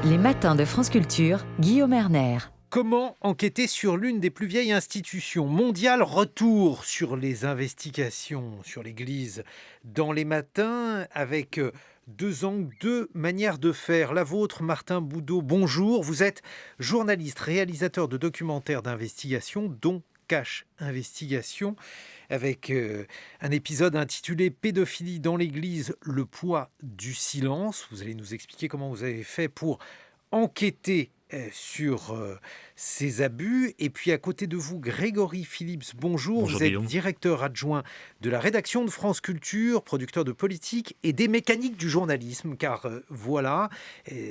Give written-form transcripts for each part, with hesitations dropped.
Les matins de France Culture, Guillaume Erner. Comment enquêter sur l'une des plus vieilles institutions mondiales? Retour sur les investigations sur l'Église dans les matins avec deux angles, deux manières de faire. La vôtre, Martin Boudot, bonjour. Vous êtes journaliste, réalisateur de documentaires d'investigation, dont Cache Investigation, avec un épisode intitulé Pédophilie dans l'Église, le poids du silence. Vous allez nous expliquer comment vous avez fait pour enquêter sur ces abus. Et puis à côté de vous, Grégory Phillips, bonjour. Bonjour, vous êtes Guillaume. directeur adjoint de la rédaction de France Culture, producteur de politique et des mécaniques du journalisme, car voilà,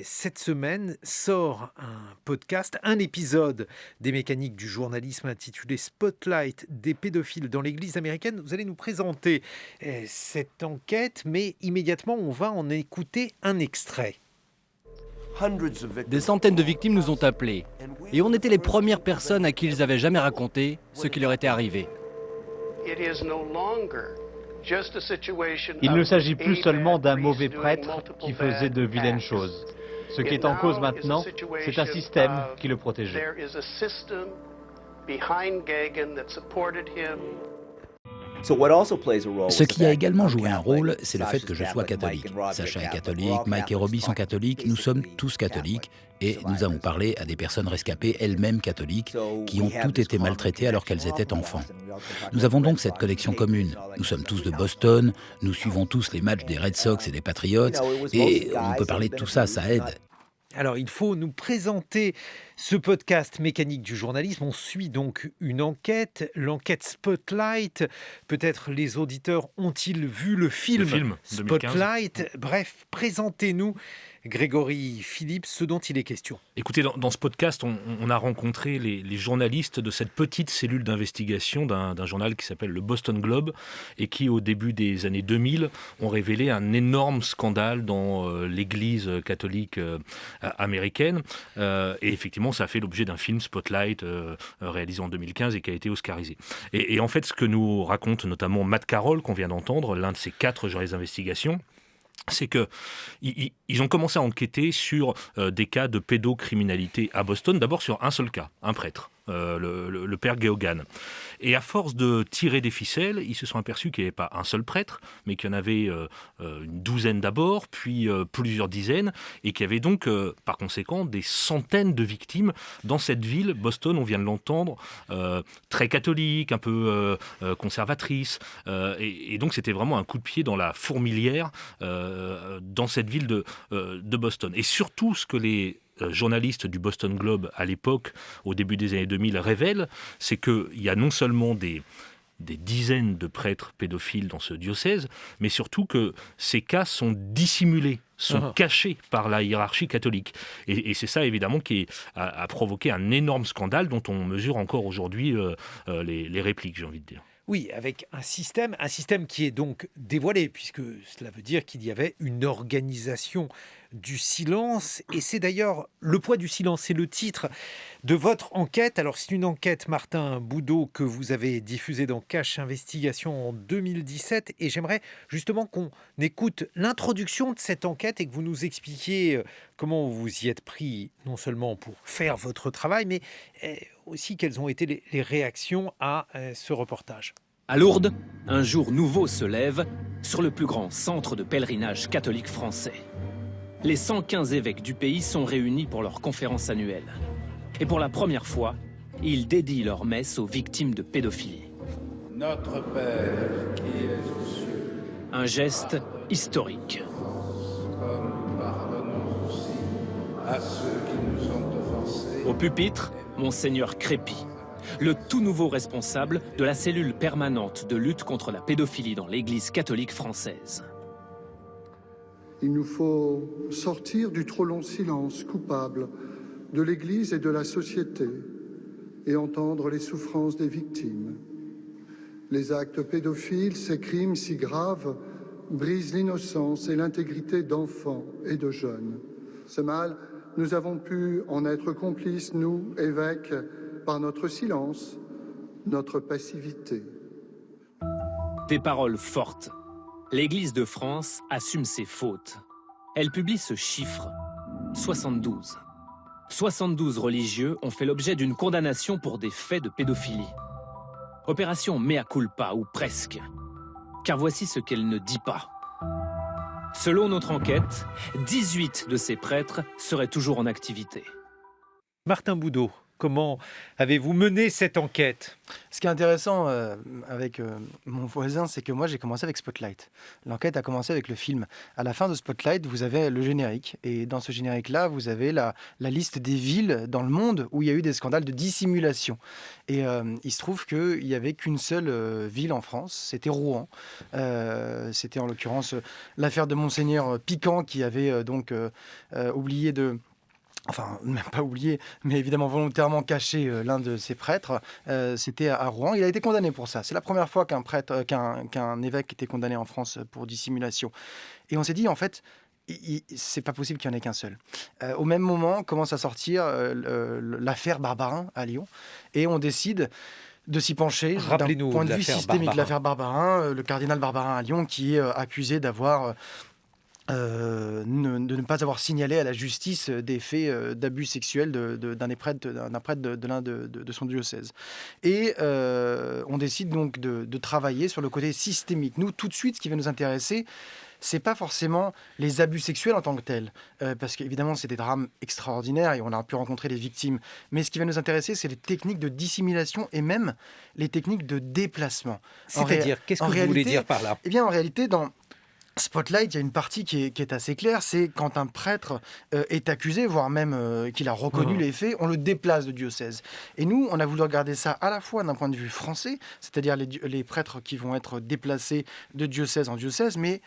cette semaine sort un podcast, un épisode des mécaniques du journalisme intitulé Spotlight des pédophiles dans l'Église américaine. Vous allez nous présenter cette enquête, mais immédiatement on va en écouter un extrait. Des centaines de victimes nous ont appelés et on était les premières personnes à qui ils avaient jamais raconté ce qui leur était arrivé. Il ne s'agit plus seulement d'un mauvais prêtre qui faisait de vilaines choses. Ce qui est en cause maintenant, c'est un système qui le protégeait. Ce qui a également joué un rôle, c'est le fait que je sois catholique. Sacha est catholique, Mike et Robbie sont catholiques, nous sommes tous catholiques et nous avons parlé à des personnes rescapées, elles-mêmes catholiques, qui ont toutes été maltraitées alors qu'elles étaient enfants. Nous avons donc cette connexion commune. Nous sommes tous de Boston, nous suivons tous les matchs des Red Sox et des Patriots et on peut parler de tout ça, ça aide. Alors, il faut nous présenter ce podcast mécanique du journalisme. On suit donc une enquête, l'enquête Spotlight. Peut-être les auditeurs ont-ils vu le film Spotlight 2015. Bref, présentez-nous, Grégory Phillips, ce dont il est question. Écoutez, dans ce podcast, on a rencontré les journalistes de cette petite cellule d'investigation d'un journal qui s'appelle le Boston Globe et qui, au début des années 2000, ont révélé un énorme scandale dans l'Église catholique américaine. Et effectivement, ça a fait l'objet d'un film Spotlight réalisé en 2015 et qui a été oscarisé. Et en fait, ce que nous raconte notamment Matt Carroll, qu'on vient d'entendre, l'un de ces 4 journalistes d'investigation, c'est qu'ils ont commencé à enquêter sur des cas de pédocriminalité à Boston, d'abord sur un seul cas, un prêtre, le père Geoghan. Et à force de tirer des ficelles, ils se sont aperçus qu'il n'y avait pas un seul prêtre, mais qu'il y en avait une douzaine d'abord, puis plusieurs dizaines, et qu'il y avait donc, par conséquent, des centaines de victimes dans cette ville, Boston, on vient de l'entendre, très catholique, un peu conservatrice, et donc c'était vraiment un coup de pied dans la fourmilière dans cette ville de Boston. Et surtout, ce que les journalistes du Boston Globe à l'époque, au début des années 2000, révèlent, c'est qu'il y a non seulement des dizaines de prêtres pédophiles dans ce diocèse, mais surtout que ces cas sont dissimulés, sont cachés par la hiérarchie catholique. Et c'est ça, évidemment, qui a provoqué un énorme scandale dont on mesure encore aujourd'hui les répliques, j'ai envie de dire. Oui, avec un système qui est donc dévoilé, puisque cela veut dire qu'il y avait une organisation du silence. Et c'est d'ailleurs le poids du silence, c'est le titre de votre enquête. Alors c'est une enquête, Martin Boudot, que vous avez diffusée dans Cache Investigation en 2017. Et j'aimerais justement qu'on écoute l'introduction de cette enquête et que vous nous expliquiez comment vous y êtes pris, non seulement pour faire votre travail, mais aussi quelles ont été les réactions à ce reportage. À Lourdes, un jour nouveau se lève sur le plus grand centre de pèlerinage catholique français. Les 115 évêques du pays sont réunis pour leur conférence annuelle. Et pour la première fois, ils dédient leur messe aux victimes de pédophilie. Notre Père qui es aux cieux. Un geste historique. Comme pardonnons aussi à ceux qui nous ont offensés. Au pupitre, Monseigneur Crépy, le tout nouveau responsable de la cellule permanente de lutte contre la pédophilie dans l'Église catholique française. Il nous faut sortir du trop long silence coupable de l'Église et de la société et entendre les souffrances des victimes. Les actes pédophiles, ces crimes si graves, brisent l'innocence et l'intégrité d'enfants et de jeunes. Ce mal, nous avons pu en être complices, nous, évêques, par notre silence, notre passivité. Des paroles fortes. L'Église de France assume ses fautes. Elle publie ce chiffre. 72. 72 religieux ont fait l'objet d'une condamnation pour des faits de pédophilie. Opération mea culpa, ou presque. Car voici ce qu'elle ne dit pas. Selon notre enquête, 18 de ces prêtres seraient toujours en activité. Martin Boudot, comment avez-vous mené cette enquête ? Ce qui est intéressant avec mon voisin, c'est que moi j'ai commencé avec Spotlight. L'enquête a commencé avec le film. À la fin de Spotlight, vous avez le générique. Et dans ce générique-là, vous avez la liste des villes dans le monde où il y a eu des scandales de dissimulation. Et il se trouve qu'il n'y avait qu'une seule ville en France, c'était Rouen. C'était en l'occurrence l'affaire de Monseigneur Piquant qui avait donc oublié de... Enfin, même pas oublié, mais évidemment volontairement caché l'un de ses prêtres. C'était à Rouen. Il a été condamné pour ça. C'est la première fois qu'un évêque était condamné en France pour dissimulation. Et on s'est dit, en fait, c'est pas possible qu'il n'y en ait qu'un seul. Au même moment, commence à sortir l'affaire Barbarin à Lyon. Et on décide de s'y pencher d'un point de vue systémique. L'affaire Barbarin, le cardinal Barbarin à Lyon, qui est accusé d'avoir... de ne pas avoir signalé à la justice des faits d'abus sexuels d'un prêtre de son diocèse. Et on décide donc de travailler sur le côté systémique. Nous, tout de suite, ce qui va nous intéresser, c'est pas forcément les abus sexuels en tant que tels, parce qu'évidemment, c'est des drames extraordinaires et on a pu rencontrer les victimes. Mais ce qui va nous intéresser, c'est les techniques de dissimulation et même les techniques de déplacement. C'est-à-dire, qu'est-ce que vous voulez dire par là ? Eh bien, en réalité, dans Spotlight, il y a une partie qui est assez claire, c'est quand un prêtre est accusé, voire même qu'il a reconnu les faits, on le déplace de diocèse. Et nous, on a voulu regarder ça à la fois d'un point de vue français, c'est-à-dire les prêtres qui vont être déplacés de diocèse en diocèse, mais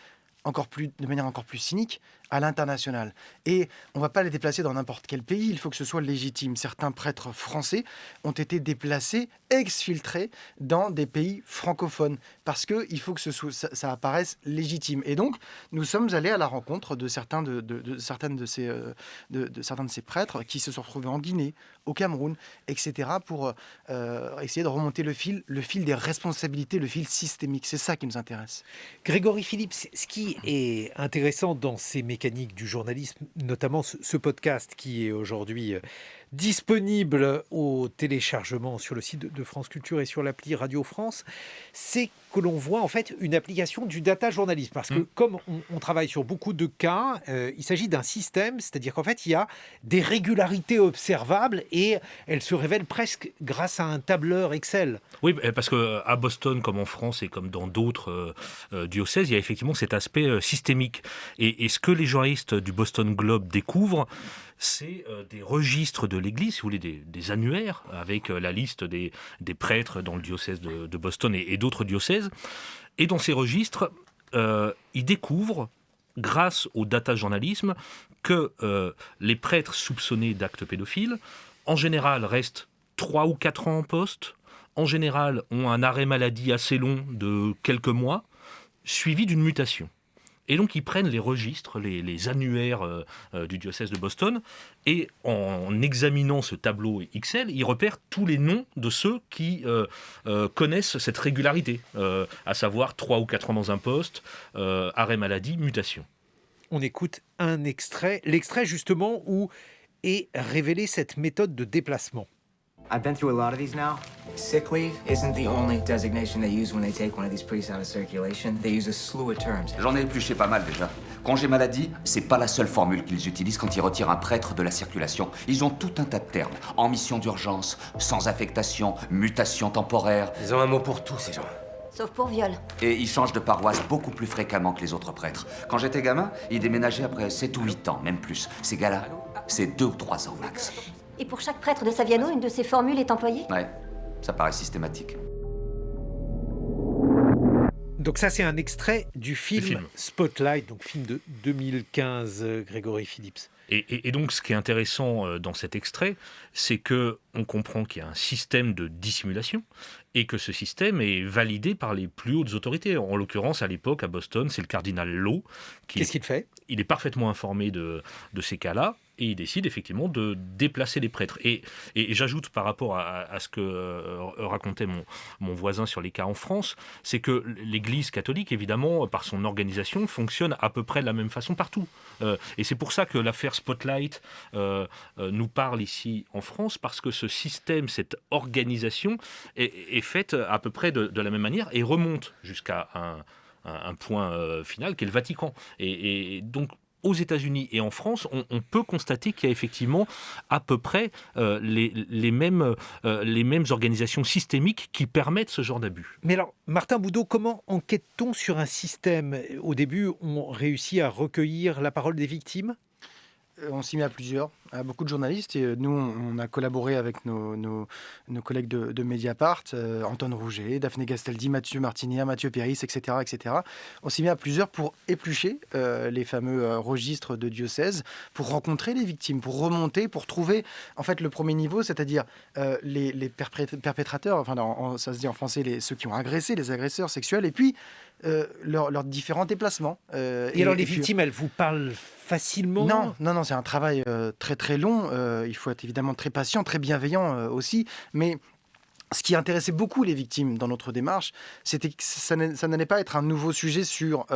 de manière encore plus cynique, à l'international. Et on ne va pas les déplacer dans n'importe quel pays, il faut que ce soit légitime. Certains prêtres français ont été déplacés, exfiltrés dans des pays francophones, parce qu'il faut que ça apparaisse légitime. Et donc, nous sommes allés à la rencontre de certains de ces prêtres qui se sont retrouvés en Guinée, au Cameroun, etc., pour essayer de remonter le fil des responsabilités, le fil systémique. C'est ça qui nous intéresse. Grégory Phillips, ce qui est intéressant dans ces mécaniques du journalisme, notamment ce podcast qui est aujourd'hui disponible au téléchargement sur le site de France Culture et sur l'appli Radio France, c'est que l'on voit en fait une application du data journalisme. Parce que comme on travaille sur beaucoup de cas, il s'agit d'un système, c'est-à-dire qu'en fait il y a des régularités observables et elles se révèlent presque grâce à un tableur Excel. Oui, parce qu'à Boston, comme en France et comme dans d'autres diocèses, il y a effectivement cet aspect systémique. Et ce que les journalistes du Boston Globe découvrent, c'est des registres de l'Église, si vous voulez, des annuaires, avec la liste des prêtres dans le diocèse de Boston et d'autres diocèses. Et dans ces registres, ils découvrent, grâce au data journalisme, que les prêtres soupçonnés d'actes pédophiles, en général, restent 3 ou 4 ans en poste, en général, ont un arrêt maladie assez long de quelques mois, suivi d'une mutation. Et donc, ils prennent les registres, les annuaires du diocèse de Boston, et en examinant ce tableau Excel, ils repèrent tous les noms de ceux qui connaissent cette régularité, à savoir 3 ou 4 ans dans un poste, arrêt maladie, mutation. On écoute un extrait, l'extrait justement où est révélée cette méthode de déplacement. I've been through a lot of these now. Sick leave isn't the only designation they use when they take one of these priests out of circulation. They use a slew of terms. J'en ai épluché pas mal déjà. Congé maladie, c'est pas la seule formule qu'ils utilisent quand ils retirent un prêtre de la circulation. Ils ont tout un tas de termes. En mission d'urgence, sans affectation, mutation temporaire. Ils ont un mot pour tout, ces gens. Sauf pour viol. Et ils changent de paroisse beaucoup plus fréquemment que les autres prêtres. Quand j'étais gamin, ils déménageaient après 7 ou 8 ans, même plus. Ces gars-là, c'est 2 ou 3 ans max. Et pour chaque prêtre de Saviano, une de ces formules est employée ? Ouais, ça paraît systématique. Donc ça, c'est un extrait du film Spotlight, donc film de 2015, Grégory Phillips. Et donc, ce qui est intéressant dans cet extrait, c'est qu'on comprend qu'il y a un système de dissimulation et que ce système est validé par les plus hautes autorités. En l'occurrence, à l'époque, à Boston, c'est le cardinal Law. Qu'est-ce qu'il fait ? Il est parfaitement informé de ces cas-là, et il décide effectivement de déplacer les prêtres. Et j'ajoute par rapport à ce que racontait mon voisin sur les cas en France, c'est que l'Église catholique, évidemment, par son organisation, fonctionne à peu près de la même façon partout. Et c'est pour ça que l'affaire Spotlight nous parle ici en France, parce que ce système, cette organisation est faite à peu près de la même manière et remonte jusqu'à un point final qui est le Vatican. Et donc, aux États-Unis et en France, on peut constater qu'il y a effectivement à peu près les mêmes organisations systémiques qui permettent ce genre d'abus. Mais alors, Martin Boudot, comment enquête-t-on sur un système ? Au début, on réussit à recueillir la parole des victimes ? On s'y met à plusieurs, à beaucoup de journalistes. Et nous, on a collaboré avec nos collègues de Mediapart, Antoine Rouget, Daphné Gastaldi, Mathieu Martinière, Mathieu Péris, etc., etc. On s'y met à plusieurs pour éplucher les fameux registres de diocèse, pour rencontrer les victimes, pour remonter, pour trouver en fait le premier niveau, c'est-à-dire les perpétrateurs, enfin ça se dit en français, ceux qui ont agressé, les agresseurs sexuels, et puis leurs différents déplacements. Et alors les victimes, elles vous parlent facilement ? Non, c'est un travail très très long. Il faut être évidemment très patient, très bienveillant aussi, mais ce qui intéressait beaucoup les victimes dans notre démarche, c'était que ça n'allait pas être un nouveau sujet sur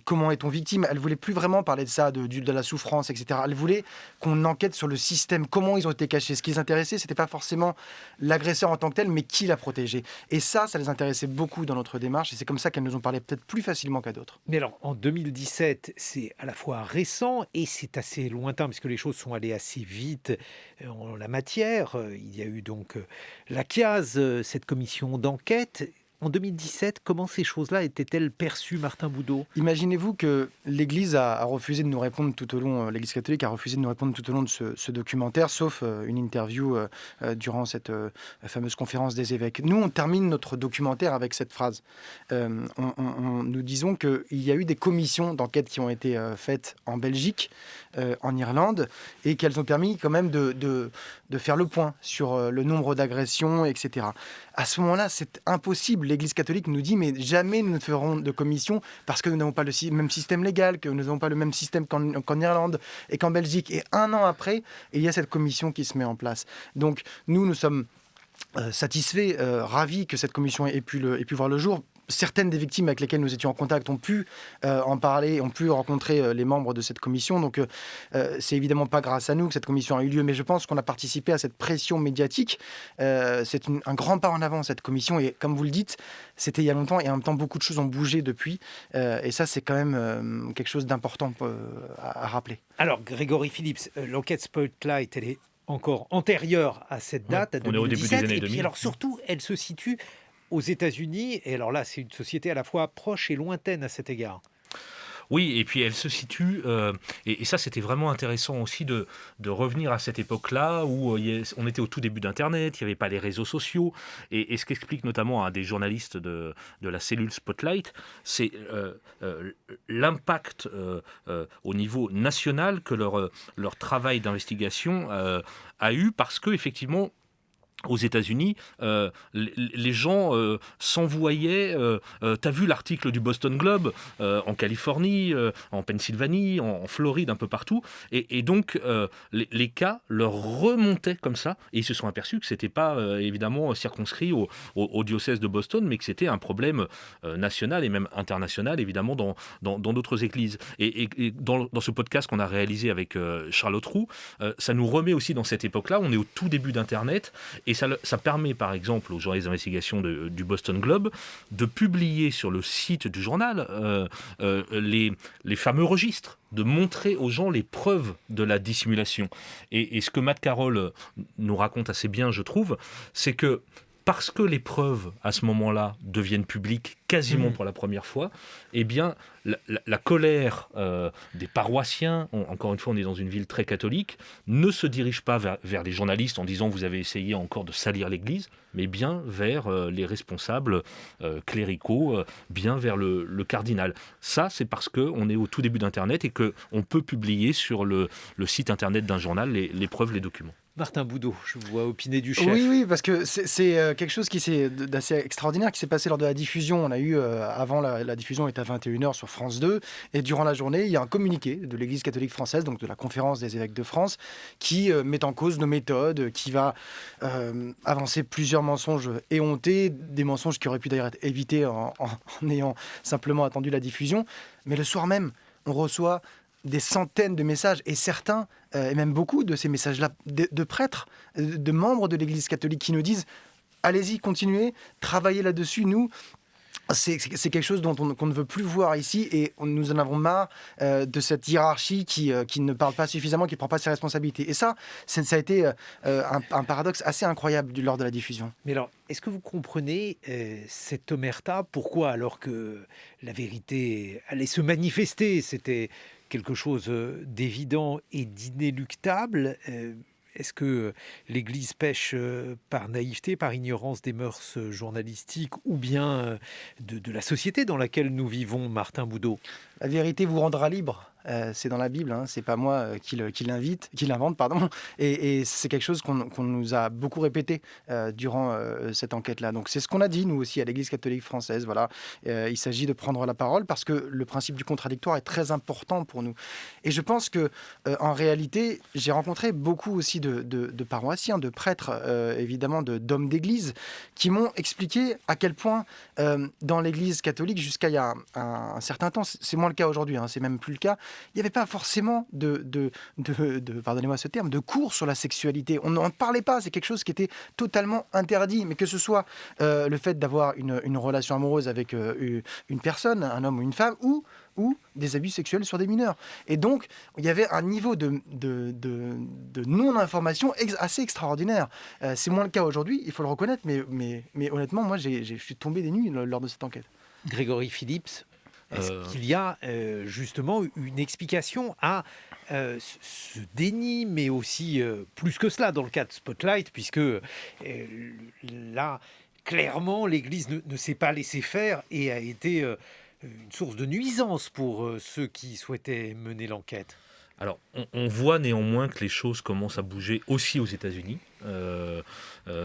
comment est-on victime. Elle ne voulait plus vraiment parler de ça, de la souffrance, etc. Elle voulait qu'on enquête sur le système, comment ils ont été cachés. Ce qui les intéressait, ce n'était pas forcément l'agresseur en tant que tel, mais qui l'a protégé. Et ça les intéressait beaucoup dans notre démarche, et c'est comme ça qu'elles nous ont parlé peut-être plus facilement qu'à d'autres. Mais alors, en 2017, c'est à la fois récent et c'est assez lointain, parce que les choses sont allées assez vite en la matière. Il y a eu donc la CIAZ, cette commission d'enquête. En 2017, comment ces choses-là étaient-elles perçues, Martin Boudot ? Imaginez-vous que l'Église a refusé de nous répondre tout au long, l'Église catholique a refusé de nous répondre tout au long de ce documentaire, sauf une interview durant cette fameuse conférence des évêques. Nous, on termine notre documentaire avec cette phrase. Nous disons qu'il y a eu des commissions d'enquête qui ont été faites en Belgique, en Irlande, et qu'elles ont permis quand même de faire le point sur le nombre d'agressions, etc. À ce moment-là, c'est impossible. L'Église catholique nous dit, mais jamais nous ne ferons de commission parce que nous n'avons pas le même système légal, que nous n'avons pas le même système qu'en Irlande et qu'en Belgique. Et un an après, il y a cette commission qui se met en place. Donc, nous sommes satisfaits, ravis que cette commission ait pu voir le jour. Certaines des victimes avec lesquelles nous étions en contact ont pu en parler, ont pu rencontrer les membres de cette commission. Donc, c'est évidemment pas grâce à nous que cette commission a eu lieu, mais je pense qu'on a participé à cette pression médiatique. C'est un grand pas en avant, cette commission. Et comme vous le dites, c'était il y a longtemps, et en même temps, beaucoup de choses ont bougé depuis. Et ça, c'est quand même quelque chose d'important à rappeler. Alors, Grégory Phillips, l'enquête Spotlight, elle est encore antérieure à cette date, à 2017. On est au début des années 2000. Et puis, alors, surtout, elle se situe aux États-Unis, et alors là, c'est une société à la fois proche et lointaine à cet égard. Oui, et puis elle se situe, et ça c'était vraiment intéressant aussi de revenir à cette époque-là où on était au tout début d'Internet, il n'y avait pas les réseaux sociaux, et ce qu'explique notamment un des journalistes de la cellule Spotlight, c'est l'impact au niveau national que leur travail d'investigation a eu, parce que effectivement, aux États-Unis, les gens s'envoyaient. T'as vu l'article du Boston Globe en Californie, en Pennsylvanie, en Floride, un peu partout. Et donc, les cas leur remontaient comme ça. Et ils se sont aperçus que c'était pas évidemment circonscrit au diocèse de Boston, mais que c'était un problème national et même international, évidemment, dans d'autres églises. Et dans ce podcast qu'on a réalisé avec Charlotte Roux, ça nous remet aussi dans cette époque-là. On est au tout début d'Internet. Et ça permet, par exemple, aux journalistes d'investigation du Boston Globe de publier sur le site du journal les fameux registres, de montrer aux gens les preuves de la dissimulation. Et ce que Matt Carroll nous raconte assez bien, je trouve, c'est que parce que les preuves, à ce moment-là, deviennent publiques quasiment pour la première fois, eh bien, la colère des paroissiens, encore une fois, on est dans une ville très catholique, ne se dirige pas vers les journalistes en disant « vous avez essayé encore de salir l'Église », mais bien vers les responsables cléricaux, bien vers le cardinal. Ça, c'est parce qu'on est au tout début d'Internet et qu'on peut publier sur le site Internet d'un journal les preuves, les documents. Martin Boudot, je vous vois opiner du chef. Oui, parce que c'est quelque chose d'assez extraordinaire qui s'est passé lors de la diffusion. On a eu, avant la diffusion est à 21h sur France 2, et durant la journée, il y a un communiqué de l'Église catholique française, donc de la Conférence des évêques de France, qui met en cause nos méthodes, qui va avancer plusieurs mensonges éhontés, des mensonges qui auraient pu d'ailleurs être évités en ayant simplement attendu la diffusion. Mais le soir même, on reçoit des centaines de messages, et certains, et même beaucoup de ces messages-là, de prêtres, de membres de l'Église catholique qui nous disent « Allez-y, continuez, travaillez là-dessus, nous ». C'est quelque chose qu'on ne veut plus voir ici, et nous en avons marre de cette hiérarchie qui ne parle pas suffisamment, qui ne prend pas ses responsabilités. Et ça a été un paradoxe assez incroyable lors de la diffusion. Mais alors, est-ce que vous comprenez cette omerta ? Pourquoi, alors que la vérité allait se manifester, c'était quelque chose d'évident et d'inéluctable ? Est-ce que l'Église pêche par naïveté, par ignorance des mœurs journalistiques, ou bien de la société dans laquelle nous vivons, Martin Boudot ? La vérité vous rendra libre. C'est dans la Bible, hein. C'est pas moi qui l'invente, pardon. Et c'est quelque chose qu'on nous a beaucoup répété durant cette enquête-là. Donc c'est ce qu'on a dit, nous aussi, à l'Église catholique française. Voilà. Il s'agit de prendre la parole parce que le principe du contradictoire est très important pour nous. Et je pense que, en réalité, j'ai rencontré beaucoup aussi de paroissiens, de prêtres, évidemment, d'hommes d'église, qui m'ont expliqué à quel point, dans l'Église catholique, jusqu'à il y a un certain temps, c'est moins le cas aujourd'hui, hein, c'est même plus le cas, il n'y avait pas forcément pardonnez-moi ce terme, de cours sur la sexualité. On n'en parlait pas, c'est quelque chose qui était totalement interdit. Mais que ce soit le fait d'avoir une relation amoureuse avec une personne, un homme ou une femme, ou des abus sexuels sur des mineurs. Et donc, il y avait un niveau de non-information assez extraordinaire. C'est moins le cas aujourd'hui, il faut le reconnaître, mais honnêtement, moi, je suis tombé des nues lors de cette enquête. Grégory Phillips, est-ce qu'il y a justement une explication à ce déni, mais aussi plus que cela dans le cas de Spotlight, puisque là, clairement, l'Église ne s'est pas laissée faire et a été une source de nuisance pour ceux qui souhaitaient mener l'enquête. Alors, on voit néanmoins que les choses commencent à bouger aussi aux États-Unis.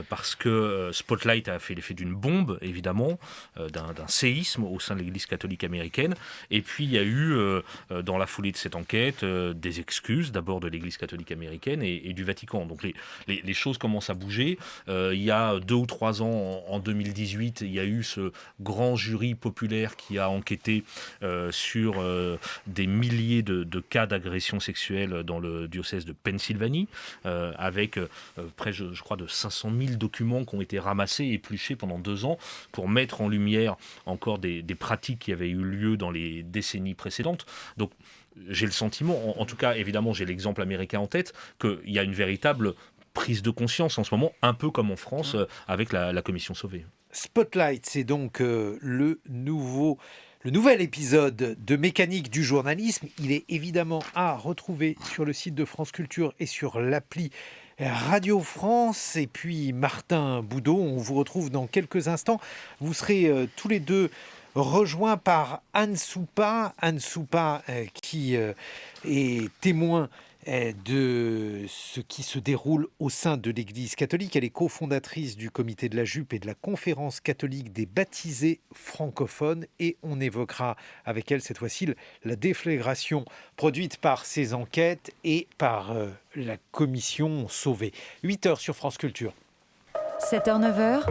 Parce que Spotlight a fait l'effet d'une bombe, évidemment, d'un séisme au sein de l'Église catholique américaine. Et puis, il y a eu, dans la foulée de cette enquête, des excuses, d'abord de l'Église catholique américaine et du Vatican. Donc, les choses commencent à bouger. Il y a 2 ou 3 ans, en 2018, il y a eu ce grand jury populaire qui a enquêté sur des milliers de cas d'agression sexuelle dans le diocèse de Pennsylvanie, avec près, je crois, de 500 000 documents qui ont été ramassés et épluchés pendant 2 ans pour mettre en lumière encore des pratiques qui avaient eu lieu dans les décennies précédentes. Donc, j'ai le sentiment, en tout cas, évidemment, j'ai l'exemple américain en tête, qu'il y a une véritable prise de conscience en ce moment, un peu comme en France avec la commission Sauvé. Spotlight, c'est donc le nouvel épisode de Mécanique du journalisme. Il est évidemment à retrouver sur le site de France Culture et sur l'appli Radio France. Et puis Martin Boudot, on vous retrouve dans quelques instants. Vous serez tous les deux rejoints par Anne Soupa. Anne Soupa qui est témoin de ce qui se déroule au sein de l'Église catholique. Elle est cofondatrice du comité de la jupe et de la conférence catholique des baptisés francophones, et on évoquera avec elle cette fois-ci la déflagration produite par ces enquêtes et par la commission Sauvé. 8h sur France Culture. 7h, 9h.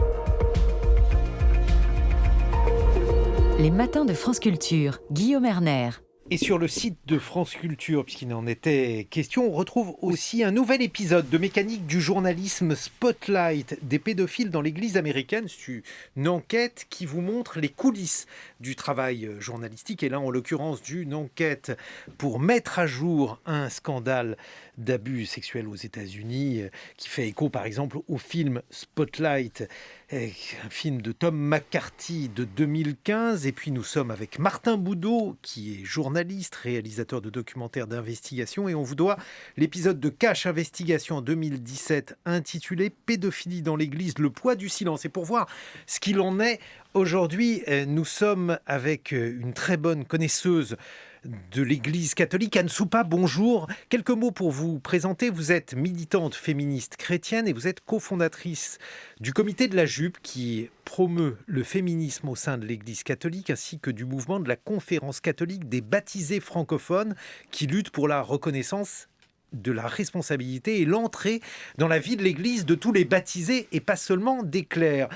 Les matins de France Culture, Guillaume Erner. Et sur le site de France Culture, puisqu'il en était question, on retrouve aussi un nouvel épisode de Mécanique du journalisme, Spotlight, des pédophiles dans l'Église américaine. C'est une enquête qui vous montre les coulisses du travail journalistique, et là en l'occurrence d'une enquête pour mettre à jour un scandale d'abus sexuels aux États-Unis qui fait écho par exemple au film Spotlight, un film de Tom McCarthy de 2015. Et puis nous sommes avec Martin Boudot qui est journaliste, réalisateur de documentaires d'investigation, et on vous doit l'épisode de Cache Investigation en 2017 intitulé Pédophilie dans l'Église, le poids du silence. Et pour voir ce qu'il en est Aujourd'hui, nous sommes avec une très bonne connaisseuse de l'Église catholique. Anne Soupa, bonjour. Quelques mots pour vous présenter. Vous êtes militante féministe chrétienne et vous êtes cofondatrice du Comité de la Jupe qui promeut le féminisme au sein de l'Église catholique ainsi que du mouvement de la Conférence catholique des baptisés francophones qui lutte pour la reconnaissance de la responsabilité et l'entrée dans la vie de l'Église de tous les baptisés et pas seulement des clercs.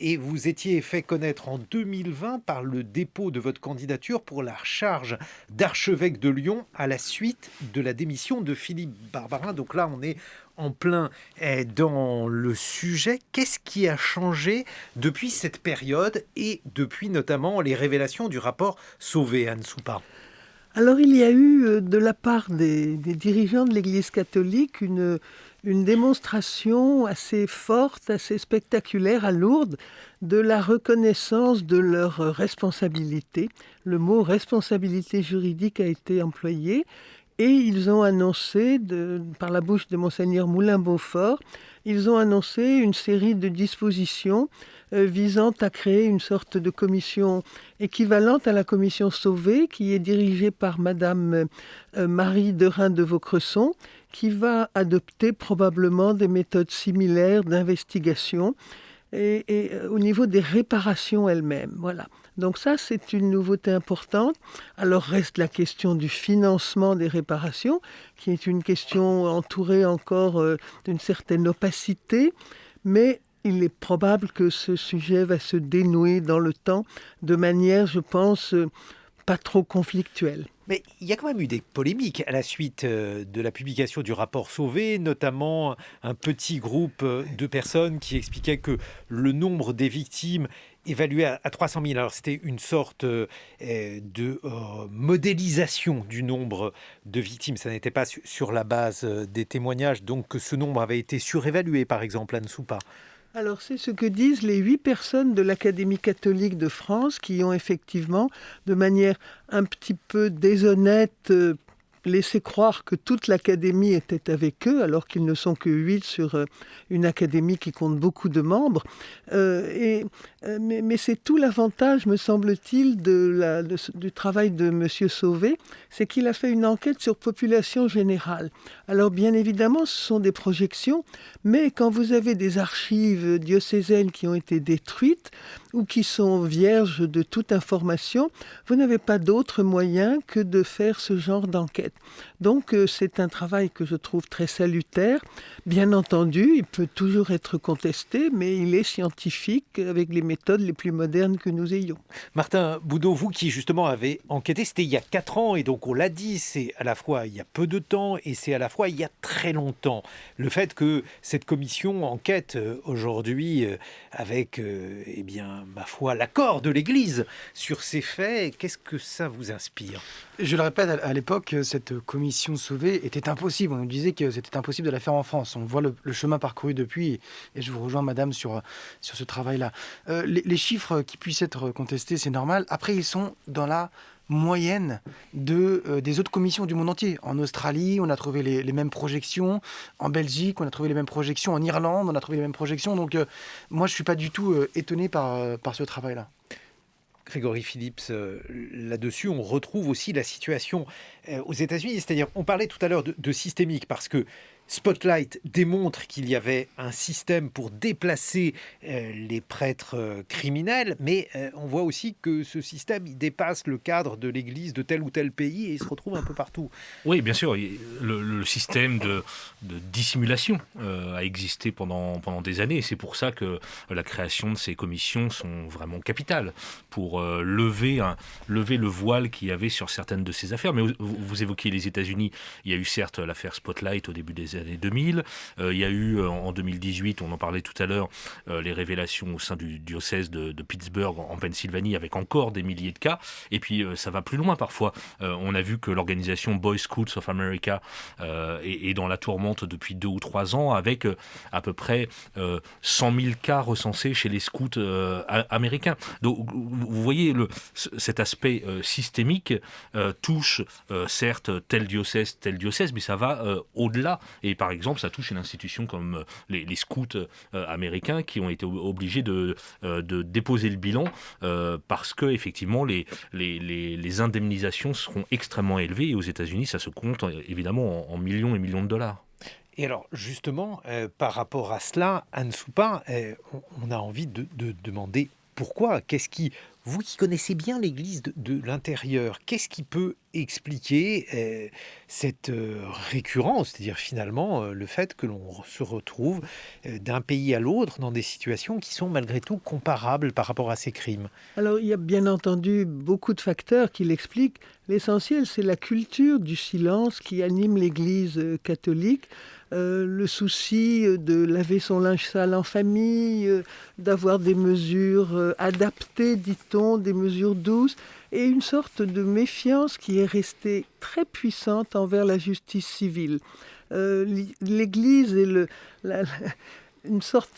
Et vous étiez fait connaître en 2020 par le dépôt de votre candidature pour la charge d'archevêque de Lyon à la suite de la démission de Philippe Barbarin. Donc là, on est en plein dans le sujet. Qu'est-ce qui a changé depuis cette période et depuis notamment les révélations du rapport Sauvé, Anne Soupa ? Alors il y a eu de la part des dirigeants de l'Église catholique une démonstration assez forte, assez spectaculaire à Lourdes de la reconnaissance de leur responsabilité. Le mot responsabilité juridique a été employé et ils ont annoncé, par la bouche de Monseigneur Moulin-Beaufort, ils ont annoncé une série de dispositions visant à créer une sorte de commission équivalente à la commission Sauvé, qui est dirigée par Madame Marie Derain de Vaucresson, qui va adopter probablement des méthodes similaires d'investigation et au niveau des réparations elles-mêmes. Voilà. Donc ça, c'est une nouveauté importante. Alors reste la question du financement des réparations, qui est une question entourée encore d'une certaine opacité, mais il est probable que ce sujet va se dénouer dans le temps de manière, je pense, pas trop conflictuelle. Mais il y a quand même eu des polémiques à la suite de la publication du rapport Sauvé, notamment un petit groupe de personnes qui expliquaient que le nombre des victimes évalué à 300 000. Alors c'était une sorte de modélisation du nombre de victimes. Ça n'était pas sur la base des témoignages, donc que ce nombre avait été surévalué, par exemple, Anne Soupa. Alors c'est ce que disent les 8 personnes de l'Académie catholique de France qui ont effectivement, de manière un petit peu déshonnête, laissé croire que toute l'Académie était avec eux, alors qu'ils ne sont que 8 sur une Académie qui compte beaucoup de membres. Mais c'est tout l'avantage, me semble-t-il, du travail de M. Sauvé, c'est qu'il a fait une enquête sur population générale. Alors bien évidemment, ce sont des projections, mais quand vous avez des archives diocésaines qui ont été détruites ou qui sont vierges de toute information, vous n'avez pas d'autre moyen que de faire ce genre d'enquête. Donc c'est un travail que je trouve très salutaire. Bien entendu, il peut toujours être contesté, mais il est scientifique avec les méthodes les plus modernes que nous ayons. Martin Boudot, vous qui justement avez enquêté, c'était il y a 4 ans, et donc on l'a dit, c'est à la fois il y a peu de temps et c'est à la fois il y a très longtemps. Le fait que cette commission enquête aujourd'hui avec, eh bien, ma foi, l'accord de l'Église sur ces faits, qu'est-ce que ça vous inspire ? Je le répète, à l'époque, cette commission Sauvé était impossible. On nous disait que c'était impossible de la faire en France. On voit le chemin parcouru depuis, et je vous rejoins, madame, sur ce travail-là. Les chiffres qui puissent être contestés, c'est normal. Après, ils sont dans la moyenne des autres commissions du monde entier. En Australie, on a trouvé les mêmes projections. En Belgique, on a trouvé les mêmes projections. En Irlande, on a trouvé les mêmes projections. Donc, moi, je ne suis pas du tout étonné par ce travail-là. Grégory Phillips, là-dessus, on retrouve aussi la situation aux États-Unis. C'est-à-dire, on parlait tout à l'heure de systémique, parce que Spotlight démontre qu'il y avait un système pour déplacer les prêtres criminels, mais on voit aussi que ce système il dépasse le cadre de l'Église de tel ou tel pays et il se retrouve un peu partout. Oui, bien sûr. Le système de dissimulation a existé pendant des années et c'est pour ça que la création de ces commissions sont vraiment capitales pour lever le voile qu'il y avait sur certaines de ces affaires. Mais vous évoquiez les États-Unis. Il y a eu certes l'affaire Spotlight au début des années 2000. Il y a eu en 2018, on en parlait tout à l'heure, les révélations au sein du diocèse de Pittsburgh en Pennsylvanie avec encore des milliers de cas. Et puis ça va plus loin parfois. On a vu que l'organisation Boy Scouts of America est dans la tourmente depuis 2 ou 3 ans avec à peu près 100 000 cas recensés chez les scouts américains. Donc vous voyez cet aspect systémique touche certes tel diocèse, mais ça va au-delà. Et par exemple, ça touche une institution comme les scouts américains qui ont été obligés de déposer le bilan parce que effectivement les indemnisations seront extrêmement élevées et aux États-Unis, ça se compte évidemment en millions et millions de dollars. Et alors, justement, par rapport à cela, Anne Soupin, on a envie de demander pourquoi. Vous qui connaissez bien l'Église de l'intérieur, qu'est-ce qui peut expliquer cette récurrence, c'est-à-dire finalement le fait que l'on se retrouve d'un pays à l'autre dans des situations qui sont malgré tout comparables par rapport à ces crimes? Alors, il y a bien entendu beaucoup de facteurs qui l'expliquent. L'essentiel, c'est la culture du silence qui anime l'Église catholique. Le souci de laver son linge sale en famille, d'avoir des mesures adaptées, dit-on, des mesures douces, et une sorte de méfiance qui est restée très puissante envers la justice civile. L'Église est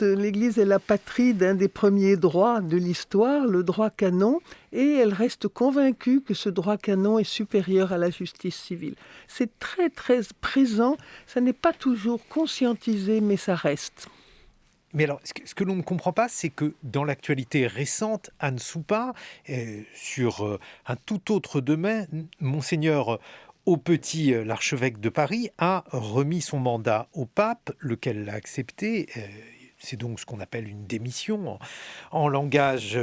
l'Église est la patrie d'un des premiers droits de l'histoire, le droit canon, et elle reste convaincue que ce droit canon est supérieur à la justice civile. C'est très très présent, ça n'est pas toujours conscientisé, mais ça reste. Mais alors, ce que l'on ne comprend pas, c'est que dans l'actualité récente, Anne Soupin, sur un tout autre domaine, Monseigneur Aupetit, l'archevêque de Paris, a remis son mandat au pape, lequel l'a accepté. C'est donc ce qu'on appelle une démission en langage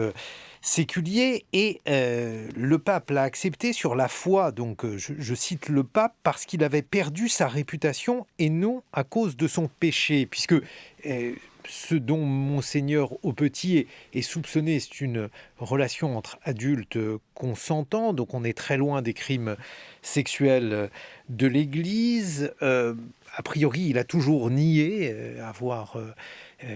séculier. Et le pape l'a accepté sur la foi. Donc, je cite le pape, parce qu'il avait perdu sa réputation et non à cause de son péché. Puisque ce dont Monseigneur Aupetit est soupçonné, c'est une relation entre adultes consentants, donc on est très loin des crimes sexuels de l'Église. A priori, il a toujours nié avoir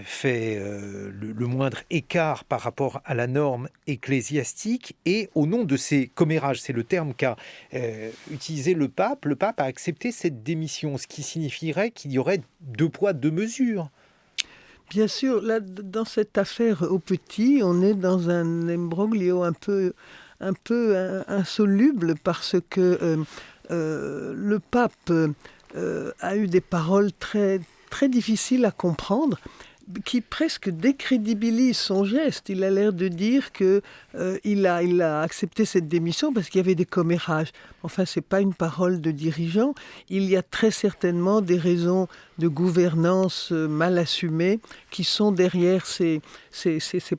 fait le moindre écart par rapport à la norme ecclésiastique, et au nom de ces commérages, c'est le terme qu'a utilisé le pape a accepté cette démission, ce qui signifierait qu'il y aurait 2 poids 2 mesures. Bien sûr, là, dans cette affaire Aupetit, on est dans un imbroglio un peu insoluble, parce que le pape a eu des paroles très, très difficiles à comprendre, qui presque décrédibilisent son geste. Il a l'air de dire qu'il a accepté cette démission parce qu'il y avait des commérages. Enfin, ce n'est pas une parole de dirigeant. Il y a très certainement des raisons de gouvernance mal assumées qui sont derrière ces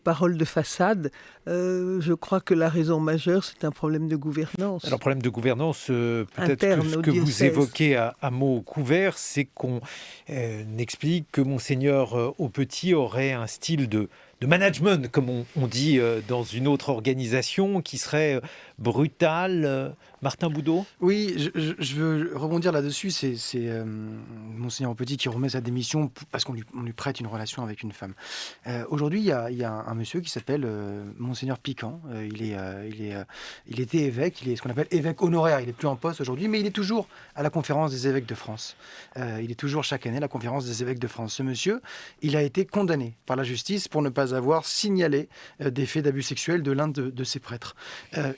paroles de façade. Je crois que la raison majeure, c'est un problème de gouvernance. Alors, problème de gouvernance, peut-être interne que ce au que diocèse. vous évoquez à mots couverts, c'est qu'on explique que Monseigneur Aupetit aurait un style de management, comme on dit dans une autre organisation, qui serait brutal. Martin Boudot ? Oui, je veux rebondir là-dessus. C'est Monseigneur Aupetit qui remet sa démission parce qu'on lui prête une relation avec une femme. Aujourd'hui, il y a un monsieur qui s'appelle Monseigneur Piquant. Il était évêque, il est ce qu'on appelle évêque honoraire. Il n'est plus en poste aujourd'hui, mais il est toujours à la conférence des évêques de France. Il est toujours chaque année à la conférence des évêques de France. Ce monsieur, il a été condamné par la justice pour ne pas avoir signalé des faits d'abus sexuels de l'un de ses prêtres.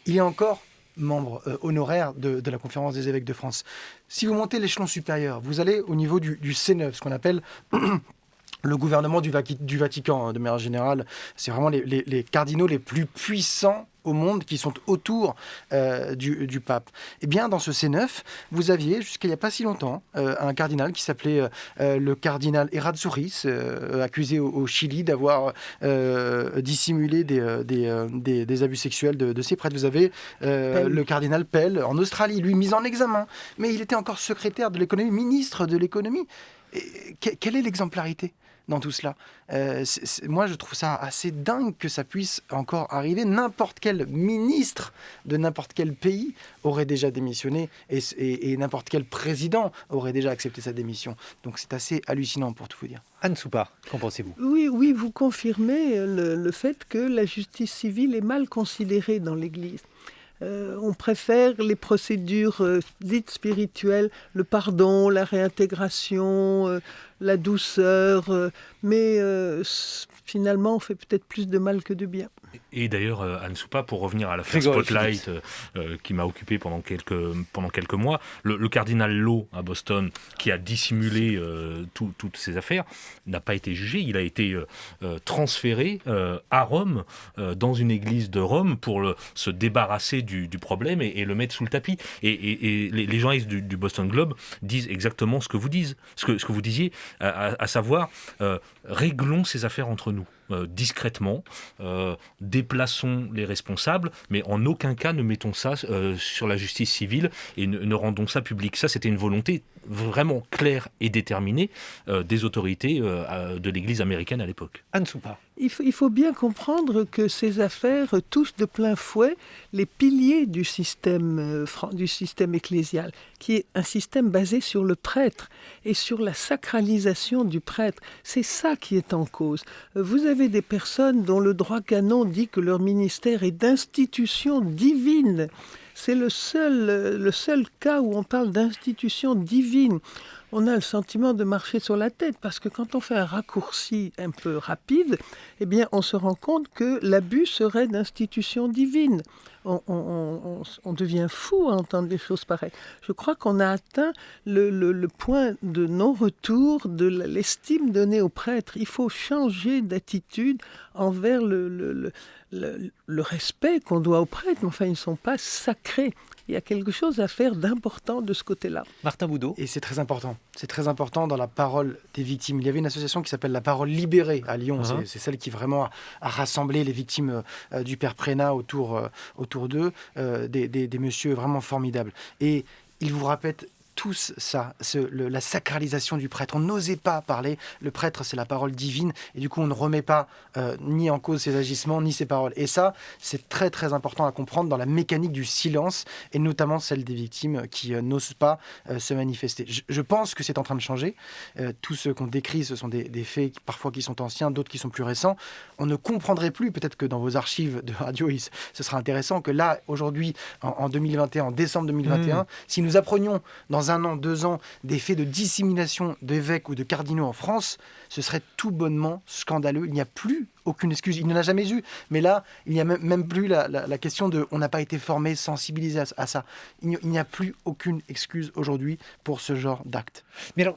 Il est encore membre honoraire de la conférence des évêques de France. Si vous montez l'échelon supérieur, vous allez au niveau du C9, ce qu'on appelle le gouvernement du Vatican, de manière générale. C'est vraiment les cardinaux les plus puissants au monde qui sont autour du pape. Eh bien, dans ce C9, vous aviez, jusqu'à il n'y a pas si longtemps, un cardinal qui s'appelait le cardinal Errázuriz, accusé au Chili d'avoir dissimulé des abus sexuels de ses prêtres. Vous avez le cardinal Pell en Australie, lui mis en examen, mais il était encore secrétaire de l'économie, ministre de l'économie. Quelle est l'exemplarité dans tout cela? Moi, je trouve ça assez dingue que ça puisse encore arriver. N'importe quel ministre de n'importe quel pays aurait déjà démissionné et n'importe quel président aurait déjà accepté sa démission. Donc c'est assez hallucinant, pour tout vous dire. Anne Soupin, qu'en pensez-vous ? Oui, vous confirmez le fait que la justice civile est mal considérée dans l'Église. On préfère les procédures dites spirituelles, le pardon, la réintégration, la douceur, mais finalement on fait peut-être plus de mal que de bien. Et d'ailleurs, Anne Soupa, pour revenir à l'affaire Spotlight, qui m'a occupé pendant quelques mois, le cardinal Lowe à Boston, qui a dissimulé toutes ces affaires, n'a pas été jugé. Il a été transféré à Rome, dans une église de Rome, pour se débarrasser du problème et le mettre sous le tapis. Et les journalistes du Boston Globe disent exactement ce que vous disiez, à savoir, réglons ces affaires entre nous. Discrètement, déplaçons les responsables, mais en aucun cas ne mettons ça sur la justice civile et ne rendons ça public. Ça, c'était une volonté vraiment claire et déterminée des autorités de l'Église américaine à l'époque. Anne Soupa. Il faut bien comprendre que ces affaires touchent de plein fouet les piliers du système ecclésial, qui est un système basé sur le prêtre et sur la sacralisation du prêtre. C'est ça qui est en cause. Vous avez des personnes dont le droit canon dit que leur ministère est d'institution divine. C'est le seul cas où on parle d'institution divine. On a le sentiment de marcher sur la tête, parce que quand on fait un raccourci un peu rapide, eh bien, on se rend compte que l'abus serait d'institution divine. On devient fou à entendre des choses pareilles. Je crois qu'on a atteint le point de non-retour de l'estime donnée aux prêtres. Il faut changer d'attitude envers le respect qu'on doit aux prêtres. Mais enfin, ils ne sont pas sacrés. Il y a quelque chose à faire d'important de ce côté-là. Martin Boudot. Et c'est très important. C'est très important dans la parole des victimes. Il y avait une association qui s'appelle La Parole Libérée à Lyon. C'est celle qui vraiment a rassemblé les victimes du père Prénat autour d'eux, des messieurs vraiment formidables. Et ils vous répètent tous ça, la sacralisation du prêtre. On n'osait pas parler. Le prêtre, c'est la parole divine. Et du coup, on ne remet pas ni en cause ses agissements, ni ses paroles. Et ça, c'est très, très important à comprendre dans la mécanique du silence, et notamment celle des victimes qui n'osent pas se manifester. Je pense que c'est en train de changer. Tout ce qu'on décrit, ce sont des faits parfois qui sont anciens, d'autres qui sont plus récents. On ne comprendrait plus, peut-être que dans vos archives de radio, ce sera intéressant, que là, aujourd'hui, en 2021, en décembre 2021, si nous apprenions dans 1 an, 2 ans, des faits de dissémination d'évêques ou de cardinaux en France, ce serait tout bonnement scandaleux. Il n'y a plus aucune excuse. Il n'y en a jamais eu. Mais là, il n'y a même plus la question de on n'a pas été formé, sensibilisé à ça. Il n'y a plus aucune excuse aujourd'hui pour ce genre d'acte. Mais alors,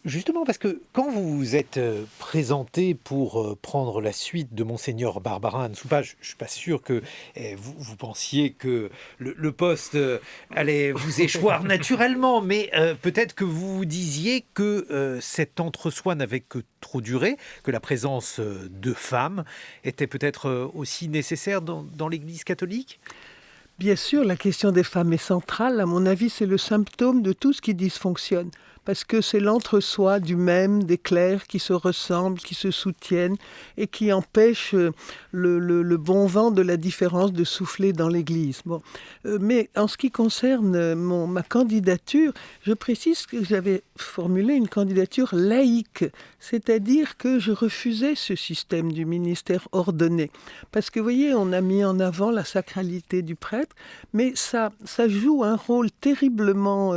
justement, parce que quand vous vous êtes présenté pour prendre la suite de Monseigneur Barbarin Anne Soupa, je ne suis pas sûr que vous pensiez que le poste allait vous échoir naturellement, mais peut-être que vous vous disiez que cet entre-soi n'avait que trop duré, que la présence de femmes était peut-être aussi nécessaire dans l'Église catholique ? Bien sûr, la question des femmes est centrale. À mon avis, c'est le symptôme de tout ce qui dysfonctionne. Parce que c'est l'entre-soi du même, des clercs qui se ressemblent, qui se soutiennent et qui empêchent le bon vent de la différence de souffler dans l'Église. Bon. Mais en ce qui concerne ma candidature, je précise que j'avais formulé une candidature laïque, c'est-à-dire que je refusais ce système du ministère ordonné. Parce que, vous voyez, on a mis en avant la sacralité du prêtre, mais ça joue un rôle terriblement